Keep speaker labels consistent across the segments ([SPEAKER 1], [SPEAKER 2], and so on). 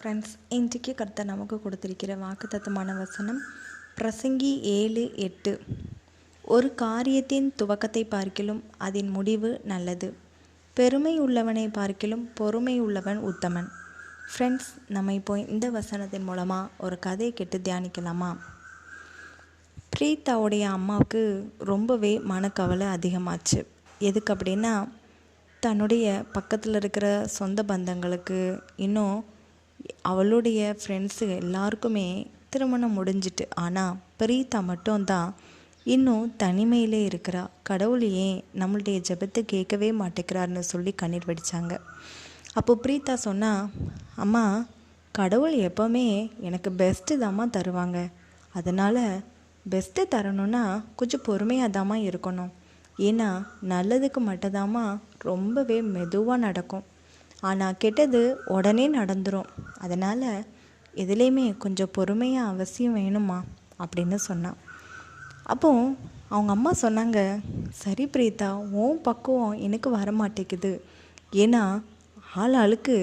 [SPEAKER 1] Friends, இன்றைக்கு கர்த்தர் நமக்கு கொடுத்திருக்கிற வாக்குத்தத்தமான வசனம் பிரசங்கி 7:8. ஒரு காரியத்தின் துவக்கத்தை பார்க்கிலும் அதன் முடிவு நல்லது. பெருமை உள்ளவனை பார்க்கிலும் பொறுமை உள்ளவன் உத்தமன். ஃப்ரெண்ட்ஸ், நம்ம இப்போ இந்த வசனத்தின் மூலமாக ஒரு கதையை கேட்டு தியானிக்கலாமா? பிரீத்தாவுடைய அம்மாவுக்கு ரொம்பவே மனக்கவலை அதிகமாச்சு. எதுக்கு அப்படின்னா, தன்னுடைய பக்கத்தில் இருக்கிற சொந்த பந்தங்களுக்கு, இன்னும் அவளுடைய ஃப்ரெண்ட்ஸு எல்லாருக்குமே திருமணம் முடிஞ்சிட்டு, ஆனால் பிரீத்தா மட்டும்தான் இன்னும் தனிமையிலே இருக்கிறா. கடவுள் ஏன் நம்மளுடைய ஜெபத்தை கேட்கவே மாட்டேங்கிறாருன்னு சொல்லி கண்ணீர் வடித்தாங்க. அப்போ பிரீத்தா சொன்னா, அம்மா, கடவுள் எப்போவுமே எனக்கு பெஸ்ட்டு தாம்மா தருவாங்க. அதனால் பெஸ்ட்டு தரணுன்னா கொஞ்சம் பொறுமையாக தாம்மா இருக்கணும். ஏன்னா நல்லதுக்கு மட்டும்தாம்மா ரொம்பவே மெதுவாக நடக்கும். ஆனால் கெட்டது உடனே நடந்துடும். அதனால் எதுலேயுமே கொஞ்சம் பொறுமையாக அவசியம் வேணுமா அப்படின்னு சொன்னான். அப்போது அவங்க அம்மா சொன்னாங்க, சரி பிரீத்தா, உன் பக்குவம் எனக்கு வரமாட்டேங்குது. ஏன்னா ஆளுக்கு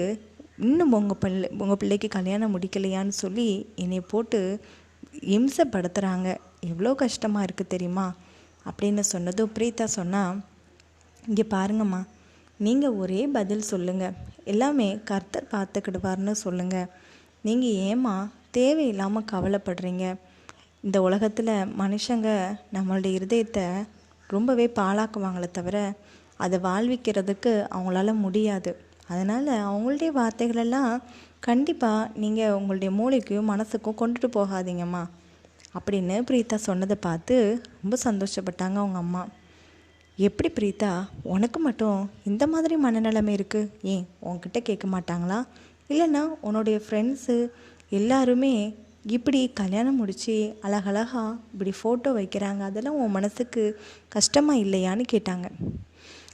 [SPEAKER 1] இன்னும் உங்கள் பிள்ளைக்கு கல்யாணம் முடிக்கலையான்னு சொல்லி என்னை போட்டு இம்சப்படுத்துகிறாங்க. எவ்வளோ கஷ்டமாக இருக்குது தெரியுமா அப்படின்னு சொன்னதும் பிரீத்தா சொன்னால், இங்கே பாருங்கம்மா, நீங்கள் ஒரே பதில் சொல்லுங்கள், எல்லாமே கர்த்தர் பார்த்துக்கிடுவார்னு சொல்லுங்கள். நீங்கள் ஏம்மா தேவையில்லாமல் கவலைப்படுறீங்க? இந்த உலகத்தில் மனுஷங்க நம்மளுடைய இருதயத்தை ரொம்பவே பாழாக்குவாங்களே தவிர அதை வாழ்விக்கிறதுக்கு அவங்களால முடியாது. அதனால் அவங்களுடைய வார்த்தைகளெல்லாம் கண்டிப்பாக நீங்கள் உங்களுடைய மூளைக்கும் மனசுக்கும் கொண்டுட்டு போகாதீங்கம்மா அப்படின்னு பிரீத்தா சொன்னதை பார்த்து ரொம்ப சந்தோஷப்பட்டாங்க அவங்க அம்மா. எப்படி பிரீத்தா, உனக்கு மட்டும் இந்த மாதிரி மனநிலைமை இருக்குது? ஏன் உன்கிட்ட கேட்க மாட்டாங்களா? இல்லைன்னா உன்னுடைய ஃப்ரெண்ட்ஸு எல்லாருமே இப்படி கல்யாணம் முடித்து அழகழகா இப்படி ஃபோட்டோ வைக்கிறாங்க, அதெல்லாம் உன் மனசுக்கு கஷ்டமாக இல்லையான்னு கேட்டாங்க.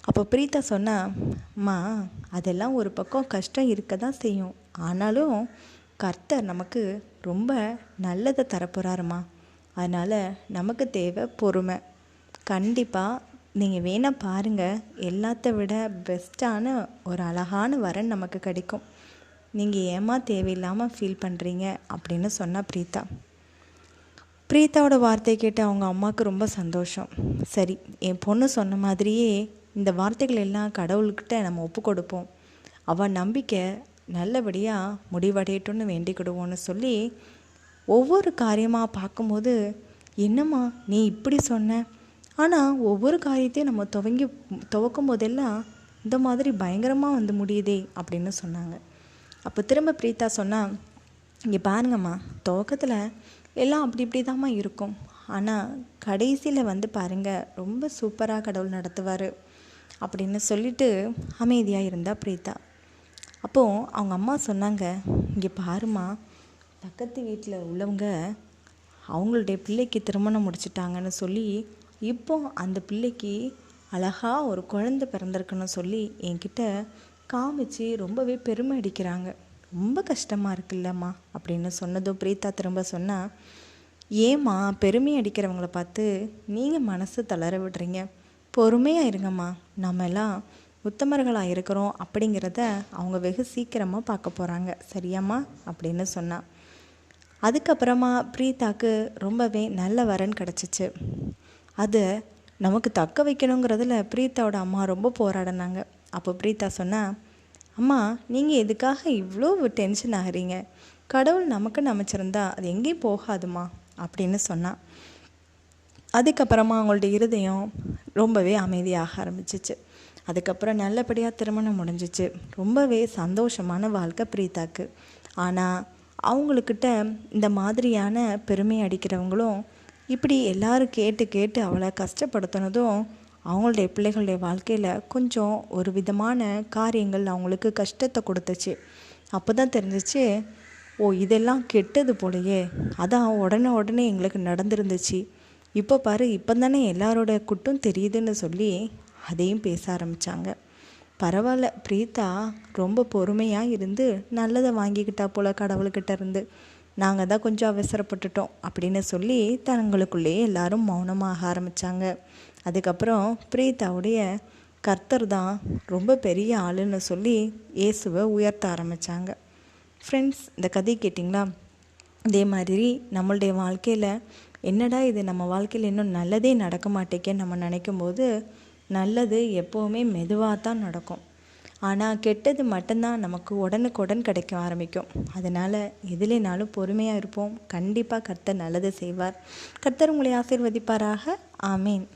[SPEAKER 1] அப்போ பிரீத்தா சொன்னா, அம்மா, அதெல்லாம் ஒரு பக்கம் கஷ்டம் இருக்க தான் செய்யும். ஆனாலும் கர்த்தர் நமக்கு ரொம்ப நல்லதை தரப்போகிறாருமா. அதனால் நமக்கு தேவை பொறுமை. கண்டிப்பாக நீங்கள் வேணால் பாருங்கள், எல்லாத்த விட பெஸ்ட்டான ஒரு அழகான வரன் நமக்கு கிடைக்கும். நீங்கள் ஏமா தேவையில்லாமல் ஃபீல் பண்ணுறீங்க அப்படின்னு சொன்னால் பிரீத்தா. பிரீத்தாவோட வார்த்தை கேட்டு அவங்க அம்மாவுக்கு ரொம்ப சந்தோஷம். சரி, என் பொண்ணு சொன்ன மாதிரியே இந்த வார்த்தைகள் எல்லாம் கடவுள்கிட்ட நம்ம ஒப்பு கொடுப்போம். அவள் நம்பிக்கை நல்லபடியாக முடிவடையட்டும்னு வேண்டிக்கிடுவோன்னு சொல்லி ஒவ்வொரு காரியமாக பார்க்கும்போது, என்னம்மா நீ இப்படி சொன்ன, ஆனால் ஒவ்வொரு காரியத்தையும் நம்ம துவக்கும் போதெல்லாம் இந்த மாதிரி பயங்கரமாக வந்து முடியுதே அப்படின்னு சொன்னாங்க. அப்போ திரும்ப பிரீத்தா சொன்னால், இங்கே பாருங்கம்மா, துவக்கத்தில் எல்லாம் அப்படி இப்படி தாம்மா இருக்கும். ஆனால் கடைசியில் வந்து பாருங்கள், ரொம்ப சூப்பராக கடவுள் நடத்துவார் அப்படின்னு சொல்லிட்டு அமைதியாக இருந்தா பிரீத்தா. அப்போது அவங்க அம்மா சொன்னாங்க, இங்கே பாருமா, பக்கத்து வீட்டில் உள்ளவங்க அவங்களுடைய பிள்ளைக்கு திருமணம் முடிச்சிட்டாங்கன்னு சொல்லி இப்போ அந்த பிள்ளைக்கு அழகாக ஒரு குழந்தை பிறந்திருக்குன்னு சொல்லி என்கிட்ட காமிச்சு ரொம்பவே பெருமை அடிக்கிறாங்க. ரொம்ப கஷ்டமாக இருக்குல்லம்மா அப்படின்னு சொன்னதும் பிரீத்தா திரும்ப சொன்னால், ஏம்மா பெருமை அடிக்கிறவங்கள பார்த்து நீங்கள் மனசு தளர விடுறீங்க? பொறுமையாக இருங்கம்மா, நம்ம எல்லாம் உத்தமர்களாக இருக்கிறோம் அப்படிங்கிறத அவங்க வெகு சீக்கிரமாக பார்க்க போகிறாங்க, சரியாம்மா அப்படின்னு சொன்னான். அதுக்கப்புறமா பிரீத்தாக்கு ரொம்பவே நல்ல வரன் கிடச்சிச்சு. அதை நமக்கு தக்க வைக்கணுங்கிறதுல பிரீத்தாவோட அம்மா ரொம்ப போராடினாங்க. அப்போ பிரீத்தா சொன்னால், அம்மா, நீங்கள் எதுக்காக இவ்வளோ டென்ஷன் ஆகிறீங்க? கடவுள் நமக்கு அமைச்சிருந்தா அது எங்கேயும் போகாதுமா அப்படின்னு சொன்னான். அதுக்கப்புறமா அவங்களுடைய இருதயம் ரொம்பவே அமைதியாக ஆரம்பிச்சிச்சு. அதுக்கப்புறம் நல்லபடியாக திருமணம் முடிஞ்சிச்சு. ரொம்பவே சந்தோஷமான வாழ்க்கை பிரீத்தாக்கு. ஆனால் அவங்களுக்கிட்ட இந்த மாதிரியான பெருமை அடிக்கிறவங்களும் இப்படி எல்லாரும் கேட்டு கேட்டு அவளை கஷ்டப்படுத்தினதும் அவங்களுடைய பிள்ளைகளுடைய வாழ்க்கையில் கொஞ்சம் ஒரு விதமான காரியங்கள் அவங்களுக்கு கஷ்டத்தை கொடுத்துச்சு. அப்போ தான் தெரிஞ்சிச்சு, ஓ, இதெல்லாம் கெட்டது போலையே, அதான் உடனே எங்களுக்கு நடந்துருந்துச்சு. இப்போ பாரு, இப்போ தானே எல்லாரோட குட்டும் தெரியுதுன்னு சொல்லி அதையும் பேச ஆரம்பித்தாங்க. பரவாயில்ல, பிரீத்தா ரொம்ப பொறுமையாக இருந்து நல்லதை வாங்கிக்கிட்டா போல் கடவுள்கிட்ட இருந்து. நாங்கள் தான் கொஞ்சம் அவசரப்பட்டுட்டோம் அப்படின்னு சொல்லி தங்களுக்குள்ளேயே எல்லாரும் மௌனமாக ஆரம்பித்தாங்க. அதுக்கப்புறம் பிரீத்தாவுடைய கர்த்தர் தான் ரொம்ப பெரிய ஆளுன்னு சொல்லி இயேசுவை உயர்த்த ஆரம்பித்தாங்க. ஃப்ரெண்ட்ஸ், இந்த கதை கேட்டிங்களா? இதே மாதிரி நம்மளுடைய வாழ்க்கையில் என்னடா இது, நம்ம வாழ்க்கையில் இன்னும் நல்லதே நடக்க மாட்டேங்கன்னு நம்ம நினைக்கும் போது நல்லது எப்போவுமே மெதுவாக தான் நடக்கும். ஆனால் கெட்டது மட்டும்தான் நமக்கு உடனுக்குடன் கிடைக்க ஆரம்பிக்கும். அதனால் எதிலேனாலும் பொறுமையாக இருப்போம். கண்டிப்பாக கர்த்தர் நல்லது செய்வார். கர்த்தர் உங்களை ஆசீர்வதிப்பாராக. ஆமீன்.